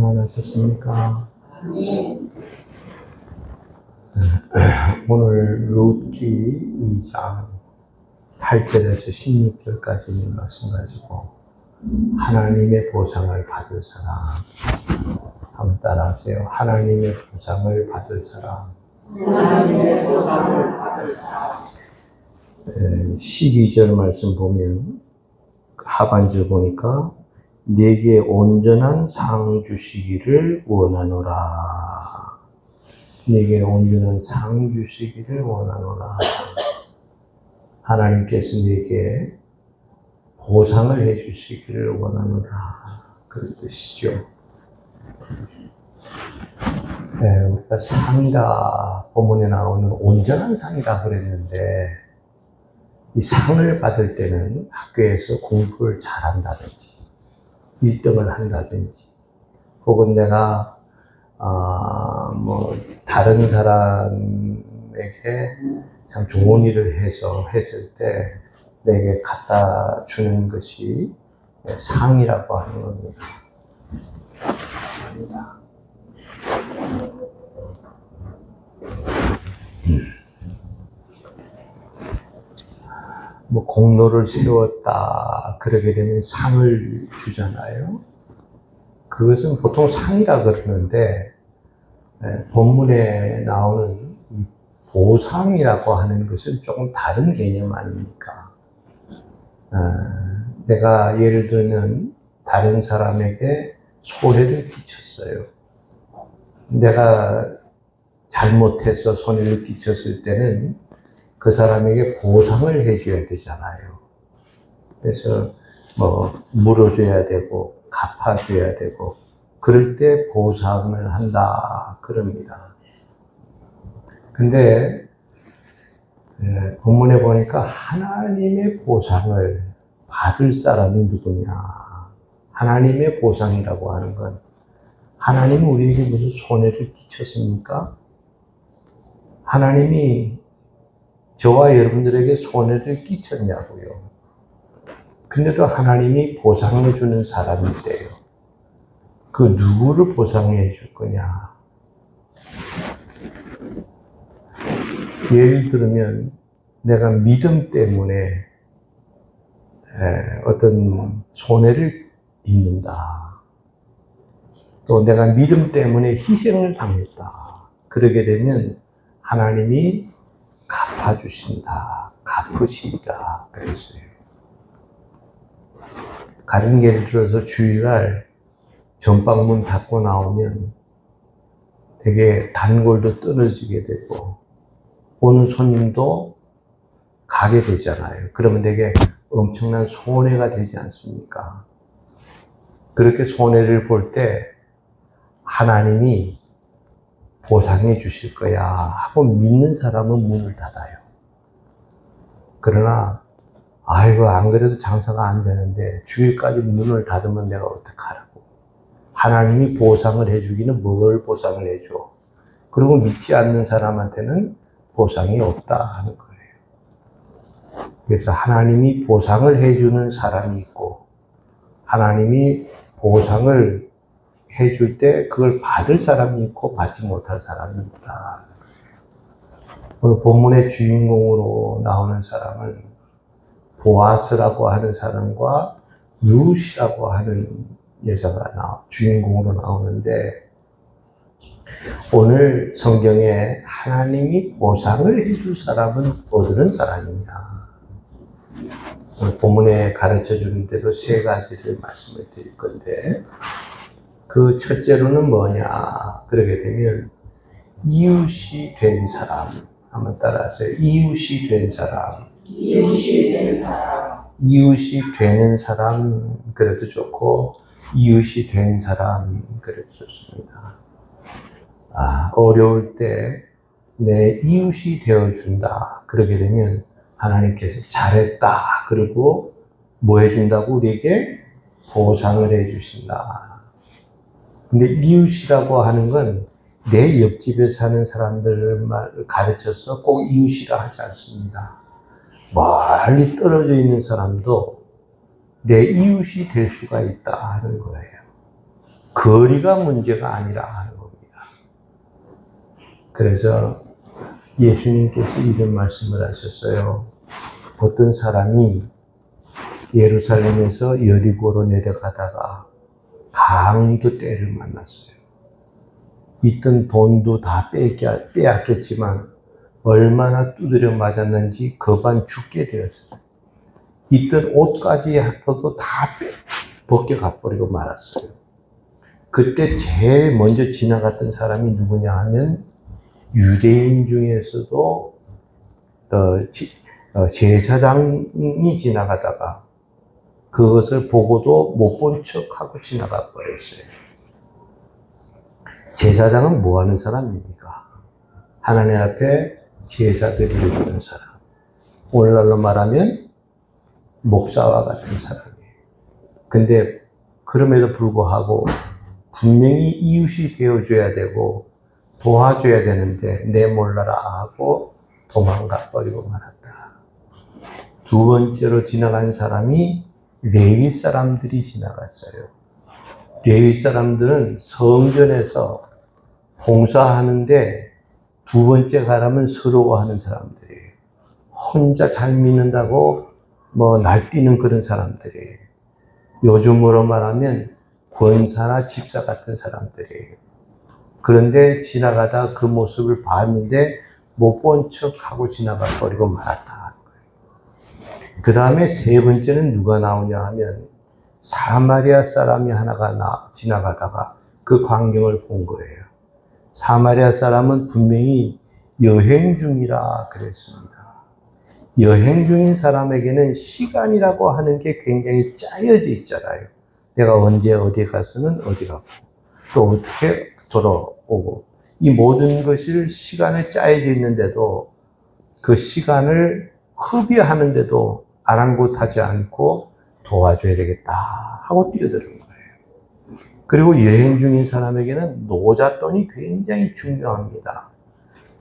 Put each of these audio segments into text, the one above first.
평안하셨습니까? 오늘 룻기 2장 8절에서 16절까지 있는 말씀 가지고 하나님의 보상을 받을 사람 한번 따라하세요. 하나님의 보상을 받을 사람. 하나님의 보상을 받을 사람. 12절 말씀 보면 하반절 보니까 내게 온전한 상 주시기를 원하노라. 내게 온전한 상 주시기를 원하노라. 하나님께서 내게 보상을 해 주시기를 원하노라. 그런 뜻이죠. 우리가 상이라, 본문에 나오는 온전한 상이라 그랬는데, 이 상을 받을 때는 학교에서 공부를 잘한다든지, 1등을 한다든지, 혹은 내가, 다른 사람에게 참 좋은 일을 했을 때 내게 갖다 주는 것이 상이라고 하는 겁니다. 공로를 세웠다 그러게 되면 상을 주잖아요. 그것은 보통 상이라 그러는데 본문에 나오는 이 보상이라고 하는 것은 조금 다른 개념 아닙니까? 내가 예를 들면 다른 사람에게 손해를 끼쳤어요. 내가 잘못해서 손해를 끼쳤을 때는 그 사람에게 보상을 해줘야 되잖아요. 그래서 물어줘야 되고 갚아줘야 되고 그럴 때 보상을 한다 그럽니다. 근데 본문에 보니까 하나님의 보상을 받을 사람이 누구냐. 하나님의 보상이라고 하는 건 하나님이 우리에게 무슨 손해를 끼쳤습니까? 하나님이 저와 여러분들에게 손해를 끼쳤냐고요. 근데도 하나님이 보상해 주는 사람이 있대요. 그 누구를 보상해 줄 거냐. 예를 들면 내가 믿음 때문에 어떤 손해를 입는다. 또 내가 믿음 때문에 희생을 당했다. 그러게 되면 하나님이 갚아주신다. 갚으시리라 그랬어요. 다른 예를 들어서 주일날 전방문 닫고 나오면 되게 단골도 떨어지게 되고 오는 손님도 가게 되잖아요. 그러면 되게 엄청난 손해가 되지 않습니까? 그렇게 손해를 볼 때 하나님이 보상해 주실 거야 하고 믿는 사람은 문을 닫아요. 그러나 안 그래도 장사가 안 되는데 주일까지 문을 닫으면 내가 어떡하라고. 하나님이 보상을 해주기는 뭘 보상을 해줘. 그리고 믿지 않는 사람한테는 보상이 없다 하는 거예요. 그래서 하나님이 보상을 해주는 사람이 있고 하나님이 보상을 해줄 때 그걸 받을 사람이 있고 받지 못할 사람이 있다. 오늘 본문의 주인공으로 나오는 사람은 보아스라고 하는 사람과 룻이라고 하는 여자가 주인공으로 나오는데 오늘 성경에 하나님이 보상을 해줄 사람은 어떤 사람이냐. 오늘 본문에 가르쳐 주는 대로 세 가지를 말씀을 드릴 건데 그 첫째로는 뭐냐. 그러게 되면 이웃이 된 사람. 한번 따라하세요. 이웃이 된 사람. 이웃이 된 사람. 이웃이 되는 사람 그래도 좋고 이웃이 된 사람 그래도 좋습니다. 어려울 때 내 이웃이 되어준다. 그러게 되면 하나님께서 잘했다. 그리고 뭐 해준다고 우리에게 보상을 해주신다. 근데 이웃이라고 하는 건 내 옆집에 사는 사람들을 가르쳐서 꼭 이웃이라 하지 않습니다. 멀리 떨어져 있는 사람도 내 이웃이 될 수가 있다 하는 거예요. 거리가 문제가 아니라 하는 겁니다. 그래서 예수님께서 이런 말씀을 하셨어요. 어떤 사람이 예루살렘에서 여리고로 내려가다가 강도 때를 만났어요. 있던 돈도 다 빼앗겼지만 얼마나 두드려 맞았는지 거반 죽게 되었어요. 있던 옷까지 합쳐도 다 벗겨가 버리고 말았어요. 그때 제일 먼저 지나갔던 사람이 누구냐 하면 유대인 중에서도 제사장이 지나가다가 그것을 보고도 못 본 척하고 지나가 버렸어요. 제사장은 뭐 하는 사람입니까? 하나님 앞에 제사 드려주는 사람. 오늘날로 말하면 목사와 같은 사람이에요. 근데 그럼에도 불구하고 분명히 이웃이 되어줘야 되고 도와줘야 되는데 내 몰라라 하고 도망가 버리고 말았다. 두 번째로 지나간 사람이 레위 사람들이 지나갔어요. 레위 사람들은 성전에서 봉사하는데 두 번째 가라면 서러워하는 사람들이에요. 혼자 잘 믿는다고 날뛰는 그런 사람들이에요. 요즘으로 말하면 권사나 집사 같은 사람들이에요. 그런데 지나가다 그 모습을 봤는데 못 본 척하고 지나가 버리고 말았다. 그 다음에 세 번째는 누가 나오냐 하면 사마리아 사람이 하나가 지나가다가 그 광경을 본 거예요. 사마리아 사람은 분명히 여행 중이라 그랬습니다. 여행 중인 사람에게는 시간이라고 하는 게 굉장히 짜여져 있잖아요. 내가 언제 어디 가서는 어디 가고 또 어떻게 돌아오고 이 모든 것을 시간에 짜여져 있는데도 그 시간을 허비하는데도 아랑곳하지 않고 도와줘야 되겠다 하고 뛰어드는 거예요. 그리고 여행 중인 사람에게는 노잣돈이 굉장히 중요합니다.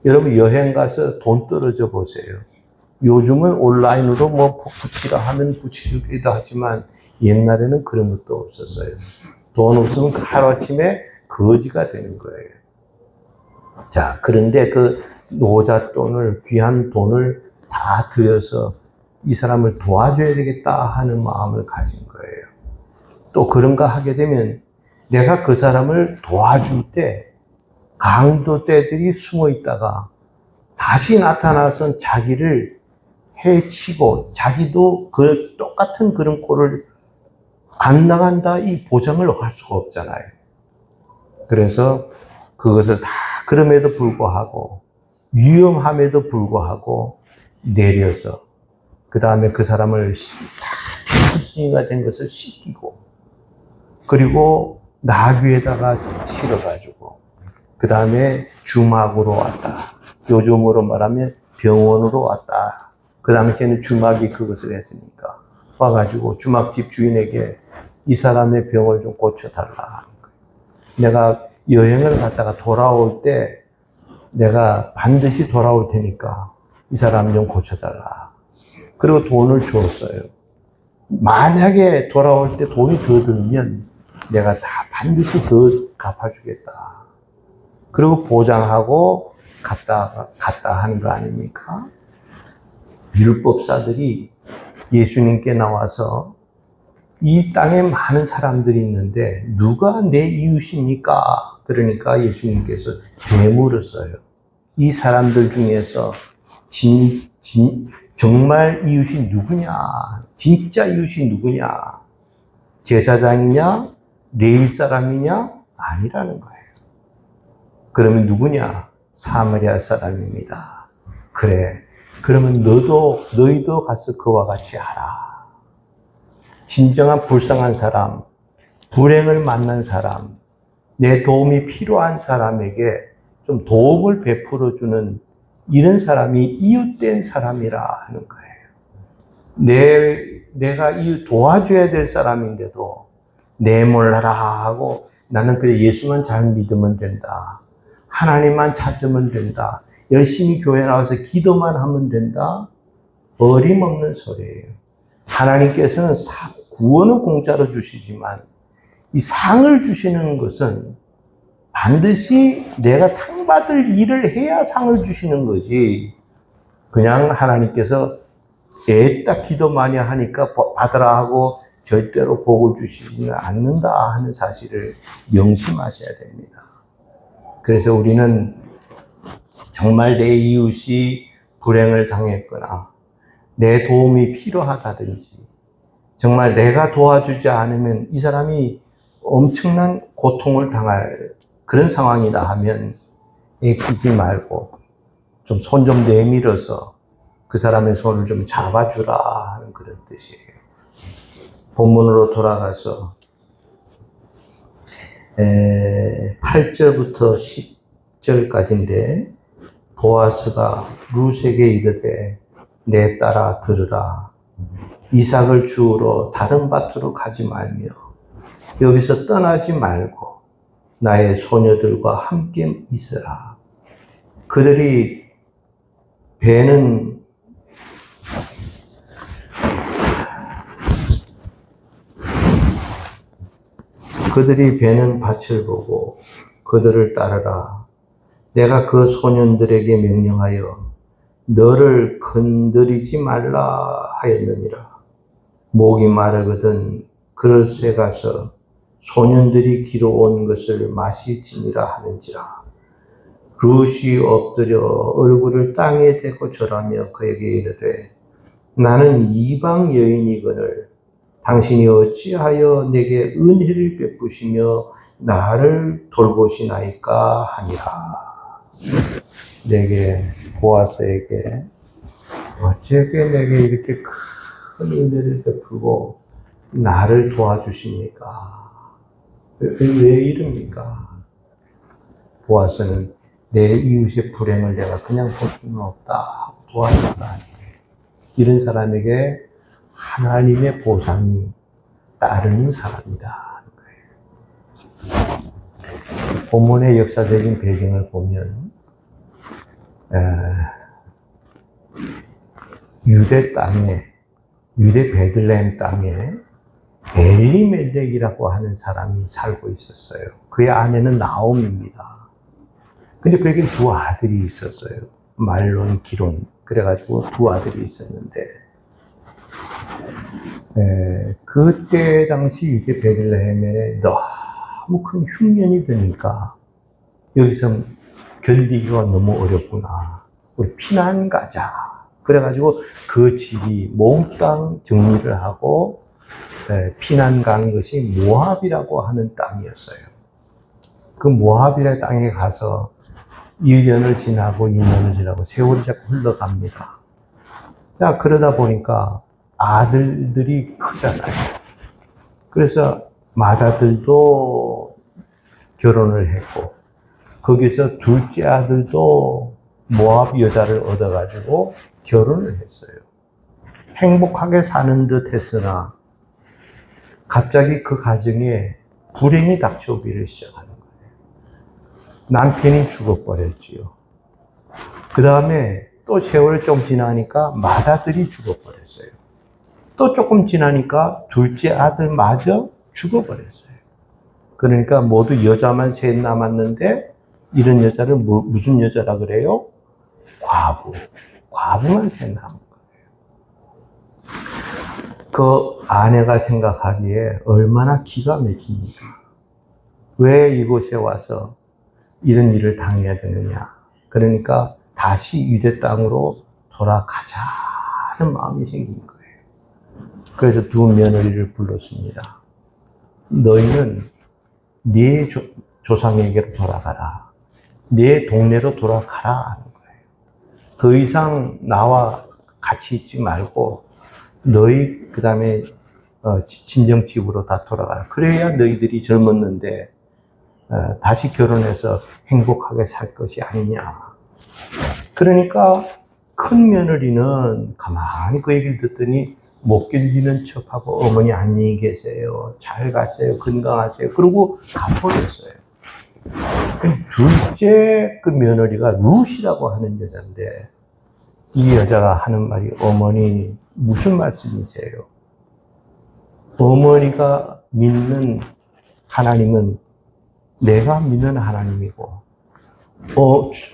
여러분 여행 가서 돈 떨어져 보세요. 요즘은 온라인으로 붙이라 하면 붙이기도 하지만 옛날에는 그런 것도 없었어요. 돈 없으면 하루아침에 거지가 되는 거예요. 자, 그런데 그 노잣돈을, 귀한 돈을 다 들여서 이 사람을 도와줘야 되겠다 하는 마음을 가진 거예요. 또 그런가 하게 되면 내가 그 사람을 도와줄 때 강도 떼들이 숨어 있다가 다시 나타나서 자기를 해치고 자기도 그 똑같은 그런 꼴을 안 나간다 이 보장을 할 수가 없잖아요. 그래서 그것을 다 그럼에도 불구하고 위험함에도 불구하고 내려서 그 다음에 그 사람을 수순이가 된 것을 씻기고 그리고 나귀에다가 실어가지고 그 다음에 주막으로 왔다. 요즘으로 말하면 병원으로 왔다. 그 당시에는 주막이 그것을 했으니까 와가지고 주막집 주인에게 이 사람의 병을 좀 고쳐달라. 내가 여행을 갔다가 돌아올 때 내가 반드시 돌아올 테니까 이 사람 좀 고쳐달라. 그리고 돈을 주었어요. 만약에 돌아올 때 돈이 더 들면 내가 다 반드시 더 갚아주겠다. 그리고 보장하고 갔다 하는 거 아닙니까? 율법사들이 예수님께 나와서 이 땅에 많은 사람들이 있는데 누가 내 이웃입니까? 그러니까 예수님께서 되물었어요. 이 사람들 중에서 정말 이웃이 누구냐? 진짜 이웃이 누구냐? 제사장이냐? 레위 사람이냐? 아니라는 거예요. 그러면 누구냐? 사마리아 사람입니다. 그래. 그러면 너희도 가서 그와 같이 하라. 진정한 불쌍한 사람, 불행을 만난 사람, 내 도움이 필요한 사람에게 좀 도움을 베풀어주는 이런 사람이 이웃된 사람이라 하는 거예요. 내가 이웃 도와줘야 될 사람인데도 내 몰라라 하고 나는 그래 예수만 잘 믿으면 된다. 하나님만 찾으면 된다. 열심히 교회 나와서 기도만 하면 된다. 어림없는 소리예요. 하나님께서는 구원은 공짜로 주시지만 이 상을 주시는 것은 반드시 내가 상 받을 일을 해야 상을 주시는 거지. 그냥 하나님께서 애딱 기도 많이 하니까 받으라 하고 절대로 복을 주시지는 않는다 하는 사실을 명심하셔야 됩니다. 그래서 우리는 정말 내 이웃이 불행을 당했거나 내 도움이 필요하다든지 정말 내가 도와주지 않으면 이 사람이 엄청난 고통을 당할 그런 상황이다 하면 애끼지 말고 좀 손 좀 내밀어서 그 사람의 손을 좀 잡아주라 하는 그런 뜻이에요. 본문으로 돌아가서 8절부터 10절까지인데 보아스가 룻에게 이르되 내 딸아 들으라. 이삭을 주우러 다른 밭으로 가지 말며 여기서 떠나지 말고 나의 소녀들과 함께 있으라. 그들이 배는 밭을 보고 그들을 따르라. 내가 그 소년들에게 명령하여 너를 건드리지 말라 하였느니라. 목이 마르거든 그릇에 가서 소년들이 길어온 것을 마실지니라 하는지라. 룻이 엎드려 얼굴을 땅에 대고 절하며 그에게 이르되 나는 이방 여인이거늘 당신이 어찌하여 내게 은혜를 베푸시며 나를 돌보시나이까 하니라. 내게 보아스에게 어찌게 내게 이렇게 큰 은혜를 베풀고 나를 도와주십니까? 왜 이럽니까? 보아스는 내 이웃의 불행을 내가 그냥 볼 수는 없다. 도와준다. 이런 사람에게 하나님의 보상이 따르는 사람이다. 본문의 역사적인 배경을 보면 유대 땅에, 유대 베들레헴 땅에 엘리멜렉이라고 하는 사람이 살고 있었어요. 그의 아내는 나옴입니다. 근데 그에게 두 아들이 있었어요. 말론, 기론. 그래가지고 두 아들이 있었는데, 그때 당시 유대 베들레헴에 너무 큰 흉년이 되니까 여기서 견디기가 너무 어렵구나. 우리 피난 가자. 그래가지고 그 집이 몽땅 정리를 하고 피난 간 것이 모압이라고 하는 땅이었어요. 그 모압이라는 땅에 가서 1년을 지나고 2년을 지나고 세월이 자꾸 흘러갑니다. 자, 그러다 보니까 아들들이 크잖아요. 그래서 맏아들도 결혼을 했고 거기서 둘째 아들도 모압 여자를 얻어가지고 결혼을 했어요. 행복하게 사는 듯 했으나 갑자기 그 가정에 불행이 닥쳐오기를 시작하는 거예요. 남편이 죽어버렸지요. 그 다음에 또 세월 좀 지나니까 맏아들이 죽어버렸어요. 또 조금 지나니까 둘째 아들마저 죽어버렸어요. 그러니까 모두 여자만 셋 남았는데 이런 여자를 무슨 여자라 그래요? 과부만 셋 남은 거예요. 그 아내가 생각하기에 얼마나 기가 막힙니까? 왜 이곳에 와서 이런 일을 당해야 되느냐? 그러니까 다시 유대 땅으로 돌아가자 하는 마음이 생긴 거예요. 그래서 두 며느리를 불렀습니다. 너희는 네 조상에게로 돌아가라. 네 동네로 돌아가라 하는 거예요. 더 이상 나와 같이 있지 말고 너희 그 다음에 친정집으로 다 돌아가라. 그래야 너희들이 젊었는데 다시 결혼해서 행복하게 살 것이 아니냐. 그러니까 큰 며느리는 가만히 그 얘기를 듣더니 못 견디는 척하고 어머니 안녕히 계세요. 잘 가세요. 건강하세요. 그러고 가버렸어요. 둘째 그 며느리가 룻이라고 하는 여자인데 이 여자가 하는 말이 어머니 무슨 말씀이세요? 어머니가 믿는 하나님은 내가 믿는 하나님이고,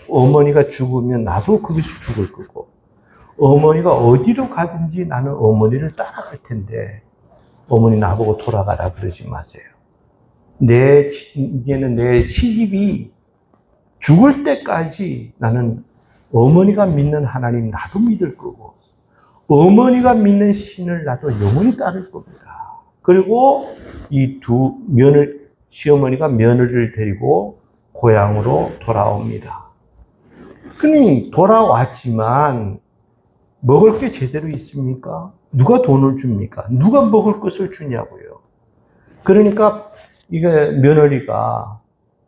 어머니가 죽으면 나도 거기서 죽을 거고, 어머니가 어디로 가든지 나는 어머니를 따라갈 텐데, 어머니 나보고 돌아가라 그러지 마세요. 이제는 내 시집이 죽을 때까지 나는 어머니가 믿는 하나님 나도 믿을 거고, 어머니가 믿는 신을 나도 영원히 따를 겁니다. 그리고 이 두 시어머니가 며느리를 데리고 고향으로 돌아옵니다. 그러니 돌아왔지만 먹을 게 제대로 있습니까? 누가 돈을 줍니까? 누가 먹을 것을 주냐고요. 그러니까 이게 며느리가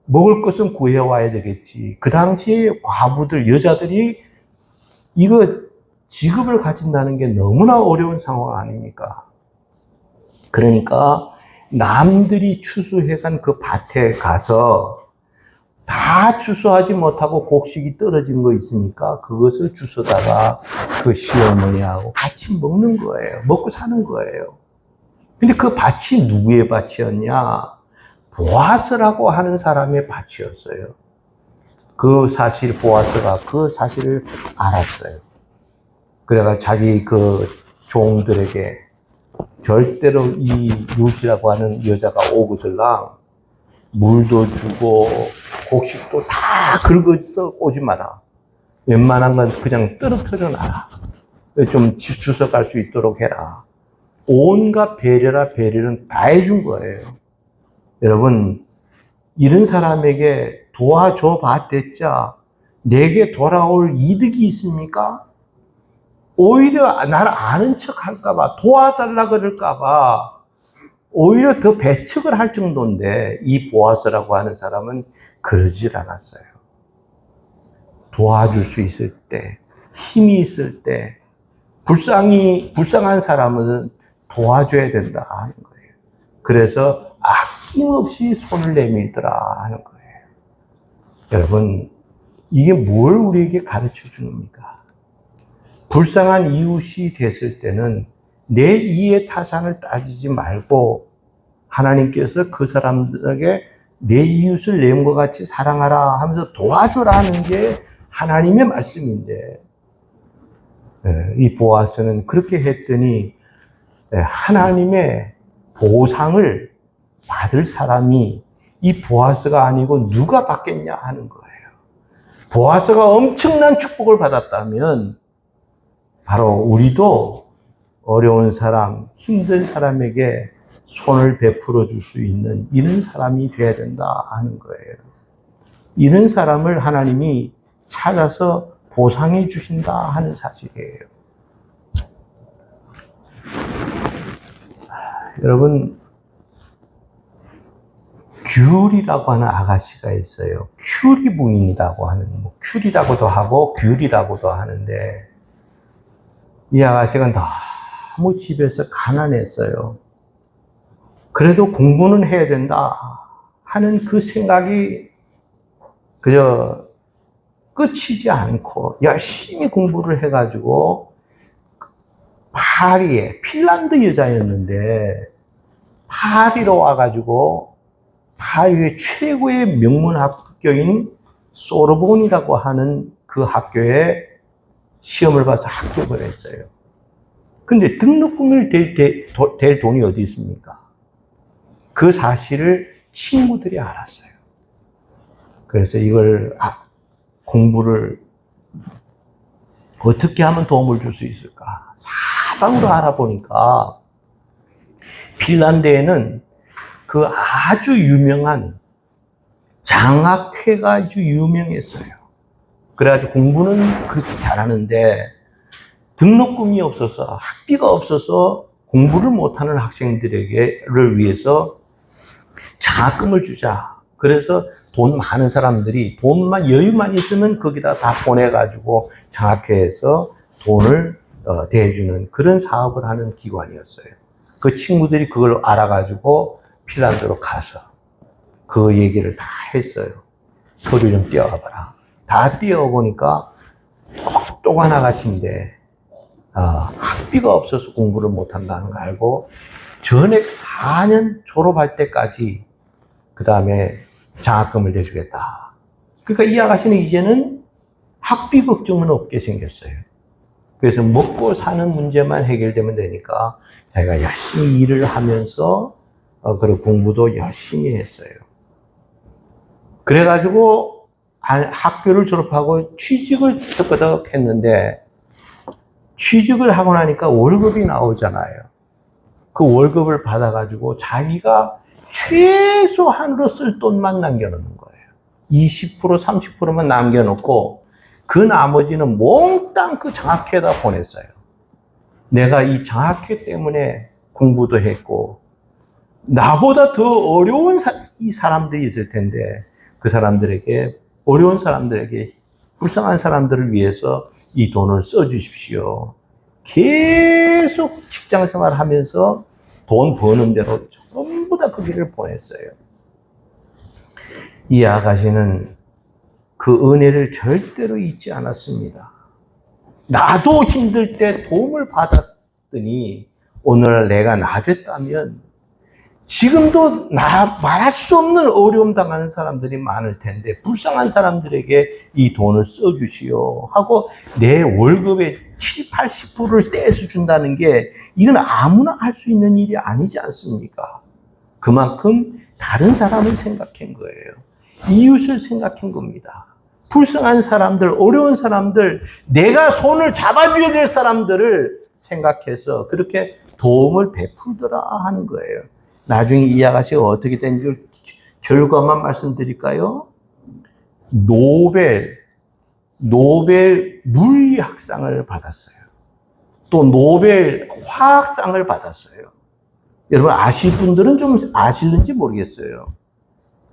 먹을 것은 구해와야 되겠지. 그 당시에 과부들, 여자들이 이거 직업을 가진다는 게 너무나 어려운 상황 아닙니까? 그러니까 남들이 추수해간 그 밭에 가서 다 추수하지 못하고 곡식이 떨어진 거 있으니까 그것을 주워다가 그 시어머니하고 같이 먹는 거예요. 먹고 사는 거예요. 근데 그 밭이 누구의 밭이었냐? 보아스라고 하는 사람의 밭이었어요. 보아스가 그 사실을 알았어요. 그래가 자기 그 종들에게 절대로 이 룻이라고 하는 여자가 오거들랑 물도 주고 곡식도 다 긁어서 오지 마라. 웬만한 건 그냥 떨어뜨려 놔라. 좀 주워갈 수 있도록 해라. 온갖 배려는 다 해준 거예요. 여러분, 이런 사람에게 도와줘 봤댔자 내게 돌아올 이득이 있습니까? 오히려 나를 아는 척 할까봐, 도와달라 그럴까봐 오히려 더 배척을 할 정도인데, 이 보아스라고 하는 사람은 그러질 않았어요. 도와줄 수 있을 때, 힘이 있을 때, 불쌍한 사람은 도와줘야 된다 하는 거예요. 그래서 아낌없이 손을 내밀더라 하는 거예요. 여러분, 이게 뭘 우리에게 가르쳐 주는입니까? 불쌍한 이웃이 됐을 때는 내 이해 타산을 따지지 말고 하나님께서 그 사람들에게 내 이웃을 내 몸과 같이 사랑하라 하면서 도와주라는 게 하나님의 말씀인데, 이 보아스는 그렇게 했더니 하나님의 보상을 받을 사람이 이 보아스가 아니고 누가 받겠냐 하는 거예요. 보아스가 엄청난 축복을 받았다면 바로 우리도 어려운 사람, 힘든 사람에게 손을 베풀어 줄 수 있는 이런 사람이 되어야 된다 하는 거예요. 이런 사람을 하나님이 찾아서 보상해 주신다 하는 사실이에요. 여러분, 귤이라고 하는 아가씨가 있어요. 큐리 부인이라고 하는, 큐리라고도 하고 귤이라고도 하는데, 이 아가씨가 너무 집에서 가난했어요. 그래도 공부는 해야 된다 하는 그 생각이 그저 끝이지 않고 열심히 공부를 해가지고 파리에, 핀란드 여자였는데 파리로 와가지고 파리의 최고의 명문 학교인 소르본이라고 하는 그 학교에 시험을 봐서 합격을 했어요. 근데 등록금을 댈 돈이 어디 있습니까? 그 사실을 친구들이 알았어요. 그래서 이걸 공부를 어떻게 하면 도움을 줄 수 있을까? 사방으로 알아보니까 핀란드에는 그 아주 유명한 장학회가 아주 유명했어요. 그래가지고 공부는 그렇게 잘하는데 등록금이 없어서, 학비가 없어서 공부를 못하는 학생들을 위해서 장학금을 주자. 그래서 돈 많은 사람들이 여유만 있으면 거기다 다 보내가지고 장학회에서 돈을 대주는 그런 사업을 하는 기관이었어요. 그 친구들이 그걸 알아가지고 핀란드로 가서 그 얘기를 다 했어요. 서류 좀 띄워봐라. 다 띄워보니까 똑똑한 아가씨인데 학비가 없어서 공부를 못한다는 거 알고 전액 4년 졸업할 때까지 그 다음에 장학금을 내주겠다. 그러니까 이 아가씨는 이제는 학비 걱정은 없게 생겼어요. 그래서 먹고 사는 문제만 해결되면 되니까 자기가 열심히 일을 하면서 그리고 공부도 열심히 했어요. 그래가지고 학교를 졸업하고 취직을 끄덕끄덕 했는데 취직을 하고 나니까 월급이 나오잖아요. 그 월급을 받아가지고 자기가 최소한으로 쓸 돈만 남겨놓는 거예요. 20%, 30%만 남겨놓고 그 나머지는 몽땅 그 장학회에다 보냈어요. 내가 이 장학회 때문에 공부도 했고 나보다 더 어려운 이 사람들이 있을 텐데 그 사람들에게 어려운 사람들에게 불쌍한 사람들을 위해서 이 돈을 써주십시오. 계속 직장 생활하면서 돈 버는 대로 전부 다 그 길을 보냈어요. 이 아가씨는 그 은혜를 절대로 잊지 않았습니다. 나도 힘들 때 도움을 받았더니 오늘 내가 나 됐다면 지금도 말할 수 없는 어려움 당하는 사람들이 많을 텐데 불쌍한 사람들에게 이 돈을 써주시오 하고 내 월급의 70, 80%를 떼서 준다는 게 이건 아무나 할 수 있는 일이 아니지 않습니까? 그만큼 다른 사람을 생각한 거예요. 이웃을 생각한 겁니다. 불쌍한 사람들, 어려운 사람들, 내가 손을 잡아줘야 될 사람들을 생각해서 그렇게 도움을 베풀더라 하는 거예요. 나중에 이 아가씨가 어떻게 된 줄 결과만 말씀드릴까요? 노벨 물리학상을 받았어요. 또 노벨 화학상을 받았어요. 여러분 아실 분들은 좀 아실는지 모르겠어요.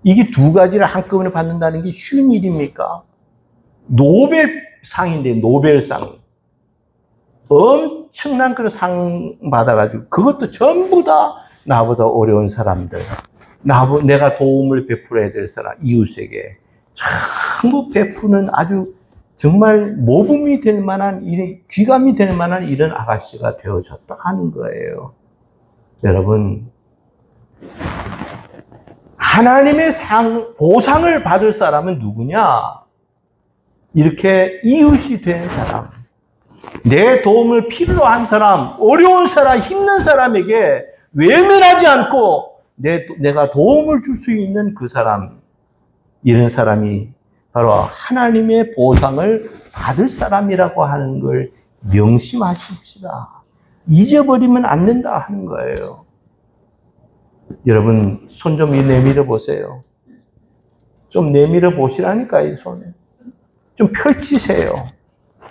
이게 두 가지를 한꺼번에 받는다는 게 쉬운 일입니까? 노벨상인데 노벨상. 엄청난 그런 상 받아가지고 그것도 전부 다 나보다 어려운 사람들, 내가 도움을 베풀어야 될 사람, 이웃에게 전부 베푸는 아주 정말 모범이 될 만한, 귀감이 될 만한 이런 아가씨가 되어졌다 하는 거예요. 여러분, 하나님의 보상을 받을 사람은 누구냐? 이렇게 이웃이 된 사람, 내 도움을 필요로 한 사람, 어려운 사람, 힘든 사람에게 외면하지 않고 내가 도움을 줄 수 있는 그 사람, 이런 사람이 바로 하나님의 보상을 받을 사람이라고 하는 걸 명심하십시다. 잊어버리면 안 된다 하는 거예요. 여러분, 손 좀 내밀어 보세요. 좀 내밀어 보시라니까, 이 손을. 좀 펼치세요.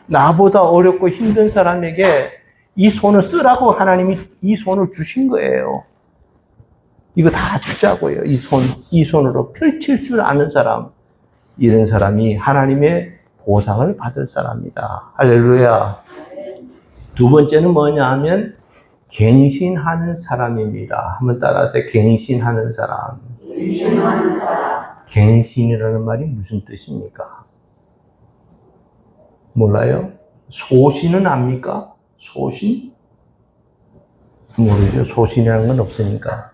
나보다 어렵고 힘든 사람에게 이 손을 쓰라고 하나님이 이 손을 주신 거예요. 이거 다 주자고요. 이 손으로 펼칠 줄 아는 사람, 이런 사람이 하나님의 보상을 받을 사람이다. 할렐루야. 두 번째는 뭐냐 하면 갱신하는 사람입니다. 한번 따라하세요. 갱신하는 사람. 갱신이라는 말이 무슨 뜻입니까? 몰라요? 소신은 압니까? 소신? 모르죠. 소신이라는 건 없으니까.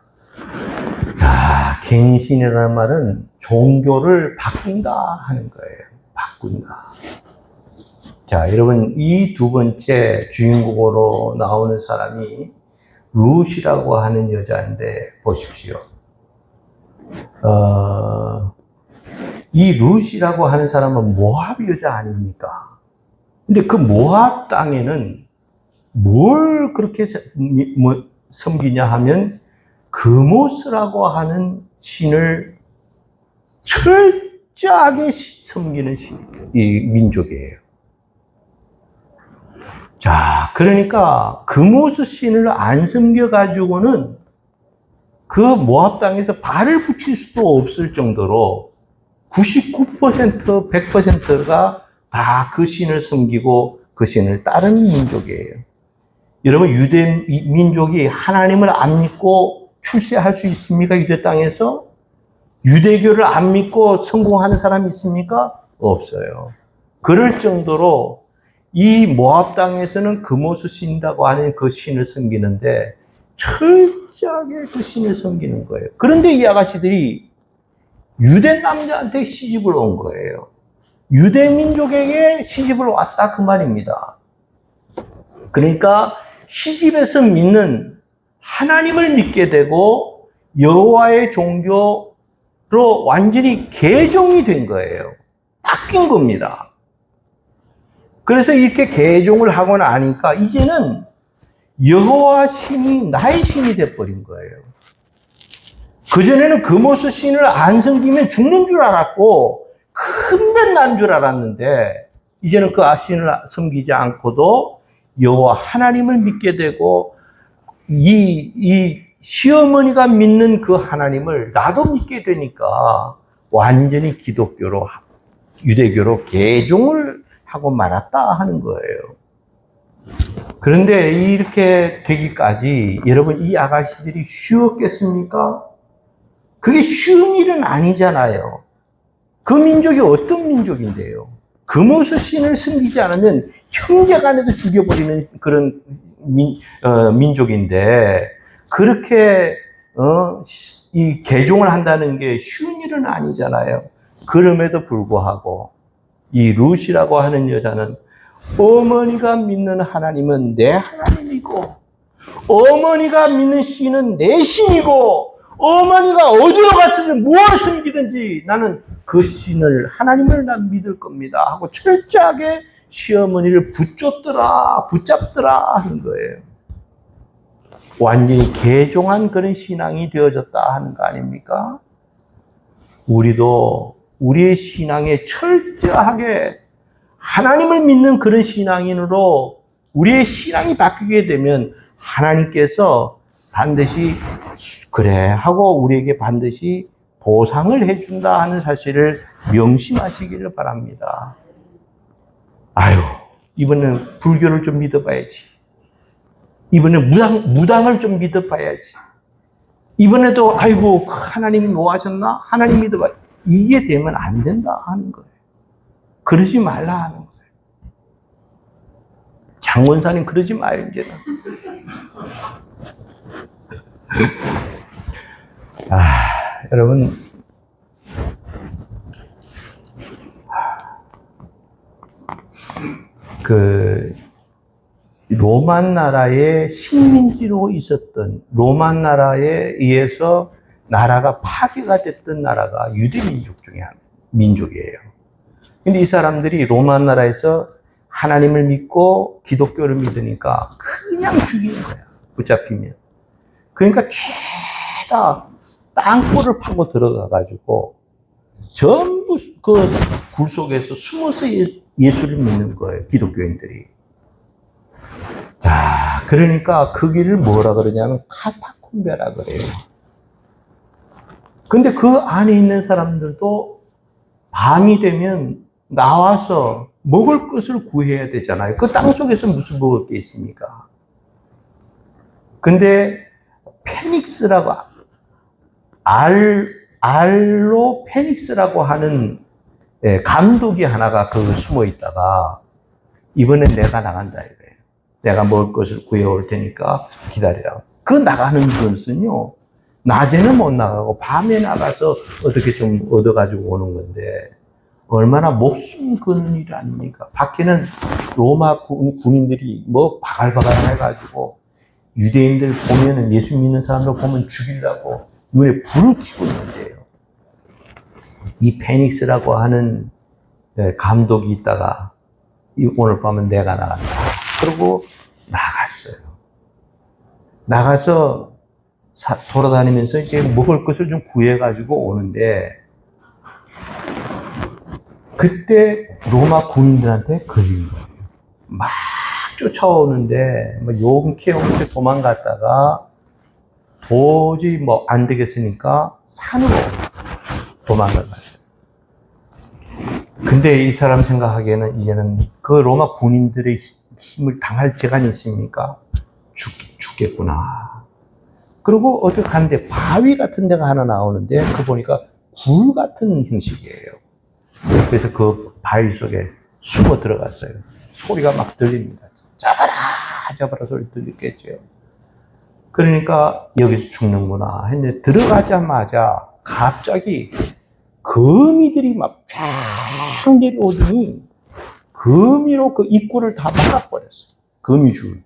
갱신이라는 말은 종교를 바꾼다 하는 거예요. 바꾼다. 자, 여러분, 이 두 번째 주인공으로 나오는 사람이 룻이라고 하는 여자인데, 보십시오. 이 룻이라고 하는 사람은 모압 여자 아닙니까? 근데 그 모압 땅에는 뭘 그렇게 섬기냐 하면 그모스라고 하는 신을 철저하게 섬기는 이 민족이에요. 자, 그러니까 그모스 신을 안 섬겨가지고는 그 모압 땅에서 발을 붙일 수도 없을 정도로 99%, 100%가 다 그 신을 섬기고 그 신을 따르는 민족이에요. 여러분, 유대 민족이 하나님을 안 믿고 출세할 수 있습니까? 유대 땅에서? 유대교를 안 믿고 성공하는 사람이 있습니까? 없어요. 그럴 정도로 이 모압 땅에서는 그모스 신이라고 하는 그 신을 섬기는데 철저하게 그 신을 섬기는 거예요. 그런데 이 아가씨들이 유대 남자한테 시집을 온 거예요. 유대 민족에게 시집을 왔다 그 말입니다. 그러니까 시집에서 믿는 하나님을 믿게 되고 여호와의 종교로 완전히 개종이 된 거예요. 바뀐 겁니다. 그래서 이렇게 개종을 하고 나니까 이제는 여호와 신이 나의 신이 돼버린 거예요. 그전에는 금오스 신을 안 섬기면 죽는 줄 알았고 큰 배 난 줄 알았는데 이제는 그 신을 섬기지 않고도 여호와 하나님을 믿게 되고 이 시어머니가 믿는 그 하나님을 나도 믿게 되니까 완전히 기독교로 유대교로 개종을 하고 말았다 하는 거예요. 그런데 이렇게 되기까지 여러분 이 아가씨들이 쉬웠겠습니까? 그게 쉬운 일은 아니잖아요. 그 민족이 어떤 민족인데요? 금오스 신을 섬기지 않으면 형제간에도 죽여버리는 그런 민족인데 그렇게 이 개종을 한다는 게 쉬운 일은 아니잖아요. 그럼에도 불구하고 이 룻이라고 하는 여자는 어머니가 믿는 하나님은 내 하나님이고 어머니가 믿는 신은 내 신이고 어머니가 어디로 갔든지 무엇을 숨기든지 나는 그 신을 하나님을 난 믿을 겁니다 하고 철저하게 시어머니를 붙잡더라 하는 거예요. 완전히 개종한 그런 신앙이 되어졌다 하는 거 아닙니까? 우리도 우리의 신앙에 철저하게 하나님을 믿는 그런 신앙인으로 우리의 신앙이 바뀌게 되면 하나님께서 반드시 그래 하고 우리에게 반드시 보상을 해준다 하는 사실을 명심하시기를 바랍니다. 아유, 이번엔 불교를 좀 믿어봐야지. 이번엔 무당을 좀 믿어봐야지. 이번에도 아이고 하나님이 뭐 하셨나? 하나님 믿어봐. 이게 되면 안 된다 하는 거예요. 그러지 말라 하는 거예요. 장원사님 그러지 마요 이제는. 여러분 그 로만 나라의 식민지로 있었던 로만 나라에 의해서 나라가 파괴가 됐던 나라가 유대 민족 중에 한 민족이에요. 근데 이 사람들이 로만 나라에서 하나님을 믿고 기독교를 믿으니까 그냥 죽이는 거야. 붙잡히면. 그러니까 죄다 땅굴을 파고 들어가가지고 전부 그 굴 속에서 숨어서 예수를 믿는 거예요. 기독교인들이. 자, 그러니까 그 길을 뭐라 그러냐면 카타콤베라 그래요. 근데 그 안에 있는 사람들도 밤이 되면 나와서 먹을 것을 구해야 되잖아요. 그 땅 속에서 무슨 먹을 게 있습니까? 근데 페닉스라고 알로 페닉스라고 하는 감독이 하나가 거기 숨어 있다가 이번엔 내가 나간다 이거예요. 내가 먹을 것을 구해올 테니까 기다리라고. 그 나가는 것은요, 낮에는 못 나가고 밤에 나가서 어떻게 좀 얻어가지고 오는 건데 얼마나 목숨 거는 일 아닙니까? 밖에는 로마 군인들이 뭐 바글바글 해가지고 유대인들 보면은 예수 믿는 사람들 보면 죽이려고 눈에 불을 켜고 있는데요. 이 페닉스라고 하는 감독이 있다가 오늘 밤은 내가 나간다. 그러고 나갔어요. 나가서 돌아다니면서 이제 먹을 것을 좀 구해가지고 오는데 그때 로마 군인들한테 걸린 거예요. 막 쫓아오는데 용케 도망갔다가 도저히 뭐 안 되겠으니까 산으로 도망을 갔어요. 근데 이 사람 생각하기에는 이제는 그 로마 군인들의 힘을 당할 재간이 있습니까? 죽겠구나. 그리고 어떻게 가는데 바위 같은 데가 하나 나오는데 그 보니까 굴 같은 형식이에요. 그래서 그 바위 속에 숨어 들어갔어요. 소리가 막 들립니다. 잡아라! 잡아라 소리 들리겠죠. 그러니까 여기서 죽는구나 했는데 들어가자마자 갑자기 거미들이 막 쫙 내려오더니 거미로 그 입구를 다 막아버렸어요. 거미줄.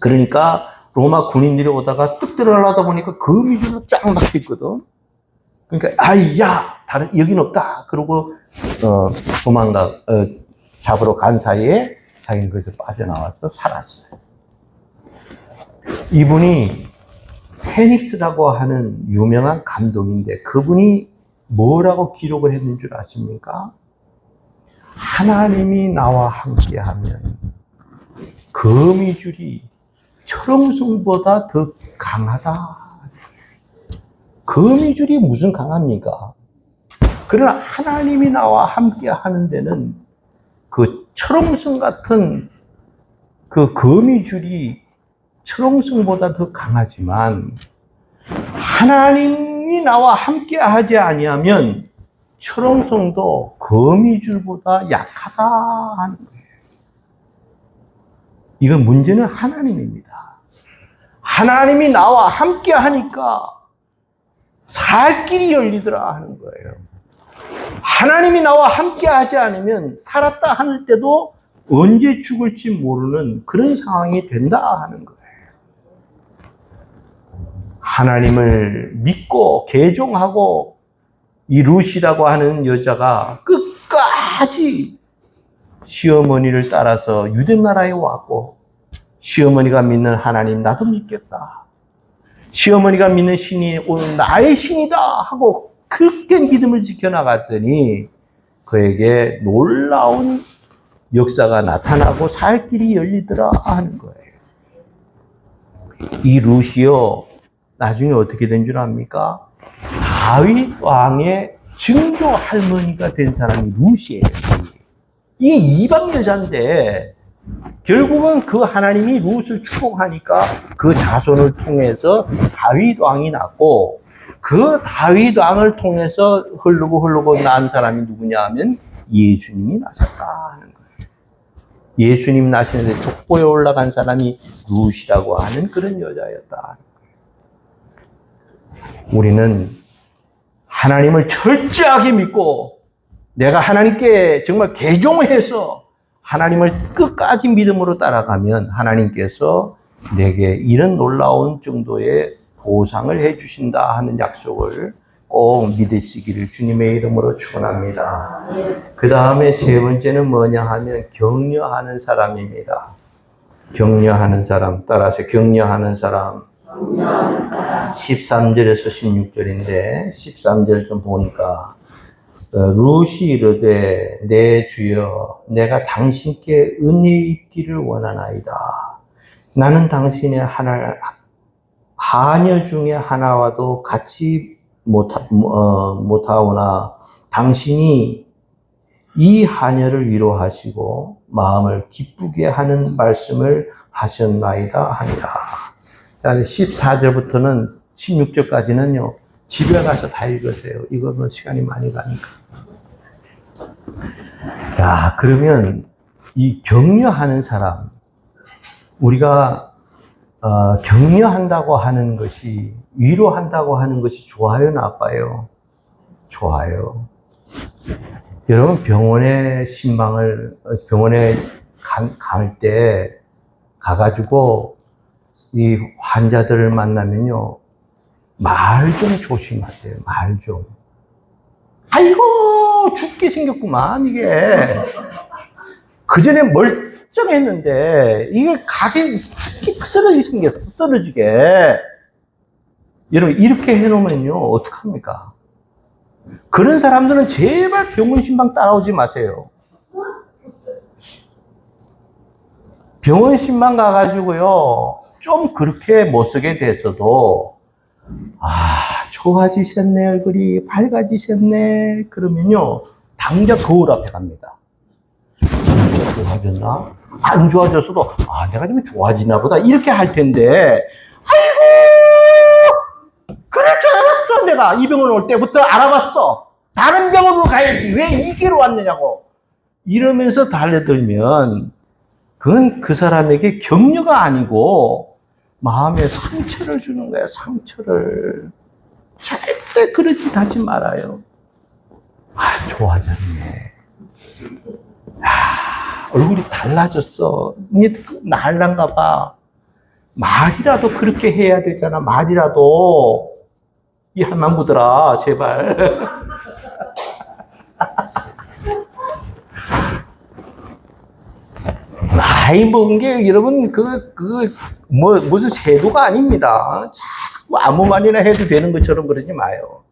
그러니까 로마 군인들이 오다가 뚝 들어가려다 보니까 거미줄로 쫙 막혀있거든. 그러니까 아이야 다른 여긴 없다. 그러고 잡으러 간 사이에 자기는 거기서 빠져나와서 살았어요. 이분이 페닉스라고 하는 유명한 감독인데 그분이 뭐라고 기록을 했는 줄 아십니까? 하나님이 나와 함께하면 거미줄이 철옹성보다 더 강하다. 거미줄이 무슨 강합니까? 그러나 하나님이 나와 함께하는 데는 그 철옹성 같은 그 거미줄이 철옹성보다 더 강하지만 하나님이 나와 함께하지 아니하면 철옹성도 거미줄보다 약하다 하는 거예요. 이건 문제는 하나님입니다. 하나님이 나와 함께하니까 살 길이 열리더라 하는 거예요. 하나님이 나와 함께하지 않으면 살았다 하는 때도 언제 죽을지 모르는 그런 상황이 된다 하는 거예요. 하나님을 믿고 개종하고 이 루시라고 하는 여자가 끝까지 시어머니를 따라서 유대 나라에 왔고 시어머니가 믿는 하나님 나도 믿겠다. 시어머니가 믿는 신이 오늘 나의 신이다 하고 그렇게 믿음을 지켜나갔더니 그에게 놀라운 역사가 나타나고 살 길이 열리더라 하는 거예요. 이 루시요 나중에 어떻게 된 줄 압니까? 다윗 왕의 증조 할머니가 된 사람이 루시예요. 이게 이방 여자인데 결국은 그 하나님이 룻을 축복하니까 그 자손을 통해서 다윗 왕이 났고 그 다윗 왕을 통해서 흐르고 난 사람이 누구냐 하면 예수님이 나셨다 하는 거예요. 예수님 나시는데 족보에 올라간 사람이 룻이라고 하는 그런 여자였다. 우리는 하나님을 철저하게 믿고 내가 하나님께 정말 개종해서 하나님을 끝까지 믿음으로 따라가면 하나님께서 내게 이런 놀라운 정도의 보상을 해주신다 하는 약속을 꼭 믿으시기를 주님의 이름으로 축원합니다. 그 다음에 세 번째는 뭐냐 하면 격려하는 사람입니다. 격려하는 사람, 따라서 격려하는 사람. 13절에서 16절인데 13절 좀 보니까 룻이 이르되 내 주여 내가 당신께 은혜 입기를 원하나이다. 나는 당신의 하녀 중에 하나와도 같이 못하오나 당신이 이 하녀를 위로하시고 마음을 기쁘게 하는 말씀을 하셨나이다 하니라. 14절부터는 16절까지는요 집에 가서 다 읽으세요. 이거는 시간이 많이 가니까. 자, 그러면 이 격려하는 사람, 우리가 격려한다고 하는 것이, 위로한다고 하는 것이 좋아요, 나빠요? 좋아요. 여러분 병원에 갈 때 가가지고 이 환자들을 만나면요 말 좀 조심하세요. 말 좀. 아이고 죽게 생겼구만 이게. 그전에 멀쩡했는데 이게 각이 죽게 쓰러지게 생겼어. 쓰러지게. 여러분 이렇게 해놓으면요 어떡합니까? 그런 사람들은 제발 병원 신방 따라오지 마세요. 병원 신방 가가지고요 좀 그렇게 못 쓰게 됐어도 좋아지셨네, 얼굴이 밝아지셨네 그러면요 당장 거울 앞에 갑니다. 좋아졌나? 안 좋아졌어도 내가 좀 좋아지나 보다 이렇게 할 텐데 아이고 그럴 줄 알았어. 내가 이 병원 올 때부터 알아봤어. 다른 병원으로 가야지 왜 이 길로 왔느냐고 이러면서 달려들면 그건 그 사람에게 격려가 아니고 마음에 상처를 주는 거야. 상처를. 절대 그런 짓 하지 말아요. 아, 좋아졌네. 아, 얼굴이 달라졌어. 니 날란가 봐. 말이라도 그렇게 해야 되잖아. 말이라도. 이 할망구들아, 제발. 나이 먹은 게 여러분 무슨 제도가 아닙니다. 자꾸 아무 말이나 해도 되는 것처럼 그러지 마요.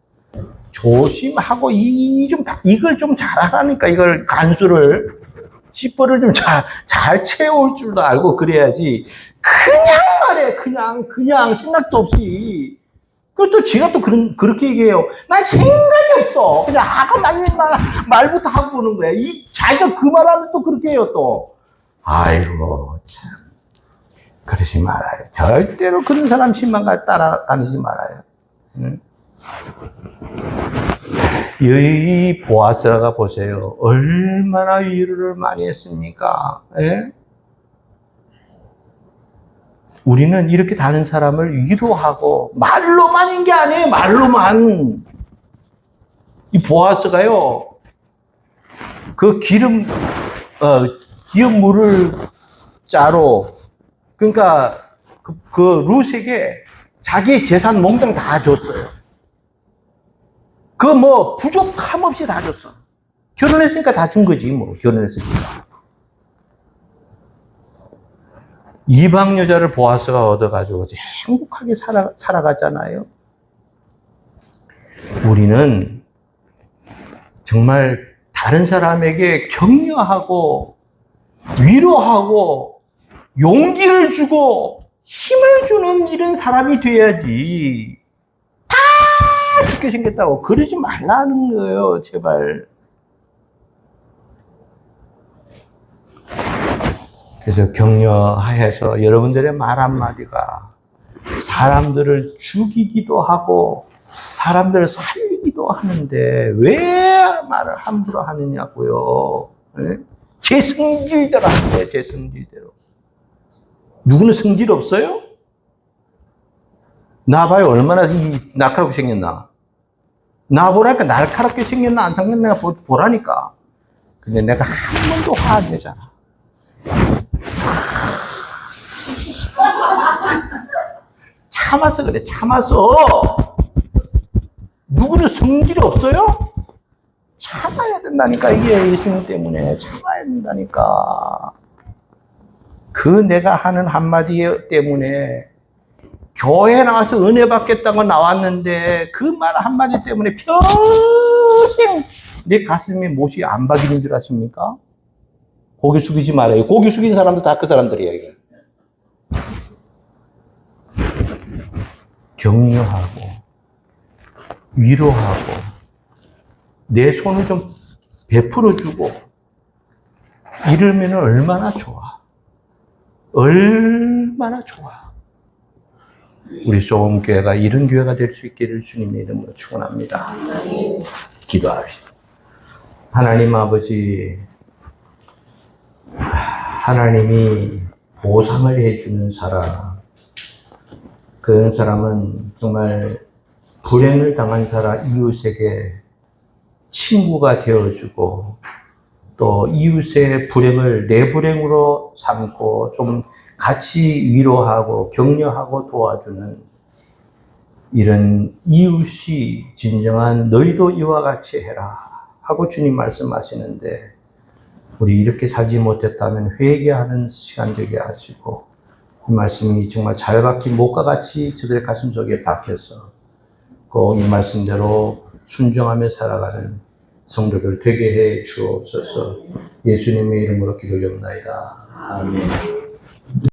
조심하고 이걸 좀 잘하라니까. 이걸 간수를 지퍼를 좀 잘 채울 줄도 알고 그래야지. 그냥 말해. 그냥 생각도 없이. 그또 지가 또 그렇게 얘기해요. 난 생각이 없어. 그냥 하고 말부터 하고 보는 거야. 자기가 그 말하면서 또 그렇게 해요 또. 아이고 참. 그러지 말아요. 절대로 그런 사람 신만 따라다니지 말아요. 응? 이 보아스가 보세요. 얼마나 위로를 많이 했습니까? 예? 우리는 이렇게 다른 사람을 위로하고 말로만인 게 아니에요. 말로만. 이 보아스가요. 그 기름 물을 짜로 그러니까 그 룻에게 자기 재산 몽땅 다 줬어요. 그 뭐 부족함 없이 다 줬어. 결혼했으니까 다 준 거지 뭐. 결혼했으니까. 이방 여자를 보아스가 얻어가지고 행복하게 살아가잖아요. 우리는 정말 다른 사람에게 격려하고 위로하고 용기를 주고 힘을 주는 이런 사람이 돼야지. 다 죽게 생겼다고 그러지 말라는 거예요, 제발. 그래서 격려해서 여러분들의 말 한마디가 사람들을 죽이기도 하고 사람들을 살리기도 하는데 왜 말을 함부로 하느냐고요. 네? 제 성질대로 하는 거예요. 제 성질대로. 누구는 성질 없어요? 나 봐요. 얼마나 날카롭게 생겼나. 나 보라니까 날카롭게 생겼나 안 생겼나 보라니까. 근데 내가 한 번도 화 안 내잖아. 참아서 그래. 참아서. 누구는 성질이 없어요? 참아야 된다니까. 이게 예수님 때문에 참아야 된다니까. 그 내가 하는 한마디 때문에 교회 나와서 은혜 받겠다고 나왔는데 그 말 한마디 때문에 평생 내 가슴에 못이 안 박이는 줄 아십니까? 고개 숙이지 말아요. 고개 숙인 사람도 다 그 사람들이에요. 이게. 격려하고 위로하고 내 손을 좀 베풀어주고 이러면 얼마나 좋아. 얼마나 좋아. 우리 소음교회가 이런 교회가 될 수 있기를 주님의 이름으로 축원합니다. 기도합시다. 하나님 아버지, 하나님이 보상을 해주는 사람, 그런 사람은 정말 불행을 당한 사람 이웃에게 친구가 되어주고 또 이웃의 불행을 내 불행으로 삼고 좀 같이 위로하고 격려하고 도와주는 이런 이웃이 진정한 너희도 이와 같이 해라 하고 주님 말씀하시는데 우리 이렇게 살지 못했다면 회개하는 시간 되게 하시고 이 말씀이 정말 잘 박힌 못과 같이 저들의 가슴 속에 박혀서 꼭 이 말씀대로 순종하며 살아가는 성도들 되게 해 주옵소서. 예수님의 이름으로 기도드립니다. 아멘.